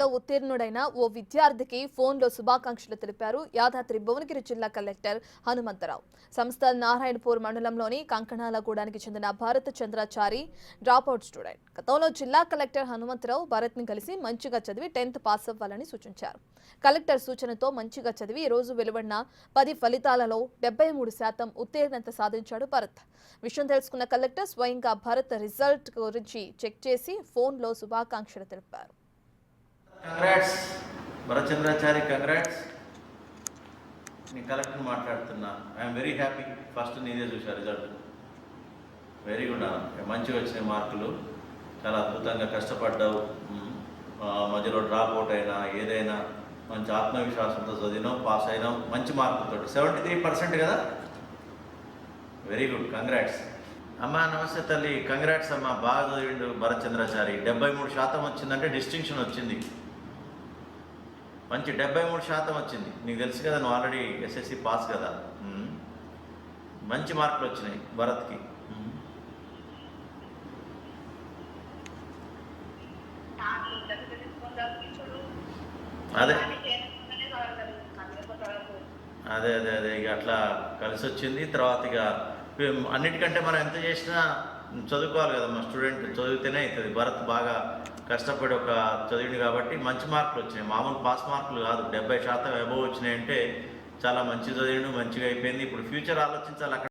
లో ఉత్తీర్ణుడైన ఓ విద్యార్థికి ఫోన్లో శుభాకాంక్షలు తెలిపారు యాదాద్రి భువనగిరి జిల్లా కలెక్టర్ హనుమంతరావు. సంస్థ నారాయణపూర్ మండలంలోని కంకణాలగూడానికి చెందిన భారత్ చంద్రాచారి డ్రాపౌట్ స్టూడెంట్. గతంలో జిల్లా కలెక్టర్ హనుమంతరావు భారత్ని కలిసి మంచిగా చదివి 10th పాస్ అవ్వాలని సూచించారు. కలెక్టర్ సూచనతో మంచిగా చదివి ఈ రోజు వెలువడిన 10 ఫలితాలలో 73% ఉత్తీర్ణత సాధించాడు భరత్. విషయం తెలుసుకున్న కలెక్టర్ స్వయంగా భరత్ రిజల్ట్ గురించి చెక్ చేసి ఫోన్లో శుభాకాంక్షలు తెలిపారు. Congrats Bharachandrachari, congrats. నేను కలెక్టర్ మాట్లాడుతున్నా. I'm very happy. ఫస్ట్ నీదే చూసా రిజల్ట్. వెరీ గుడ్ అన్న, మంచిగా వచ్చినాయి మార్కులు. చాలా అద్భుతంగా కష్టపడ్డావు. మధ్యలో డ్రాప్ అవుట్ అయినా ఏదైనా మంచి ఆత్మవిశ్వాసంతో చదివినావు, పాస్ అయినావు మంచి మార్కులతో. 73% కదా, వెరీ గుడ్, కంగ్రాట్స్. అమ్మా నమస్తే తల్లి, కంగ్రాట్స్ అమ్మా. బాగా చదివిండు భరచంద్రాచారి. 73% వచ్చిందంటే డిస్టింక్షన్ వచ్చింది. మంచి 73% వచ్చింది. నీకు తెలుసు కదా, నువ్వు ఆల్రెడీ ఎస్ఎస్సి పాస్ కదా. మంచి మార్కులు వచ్చినాయి భరత్కి. అదే అదే అదే అదే ఇక అట్లా కలిసి వచ్చింది. తర్వాత ఇక అన్నిటికంటే మనం ఎంత చేసినా చదువుకోవాలి కదా, మా స్టూడెంట్ చదివితేనే అవుతుంది. భరత్ బాగా కష్టపడి ఒక చదివింది కాబట్టి మంచి మార్కులు వచ్చినాయి. మామూలు పాస్ మార్కులు కాదు, 70% అబోవ్ వచ్చినాయంటే చాలా మంచి చదివిండు, మంచిగా అయిపోయింది. ఇప్పుడు ఫ్యూచర్ ఆలోచించాలి. అక్కడ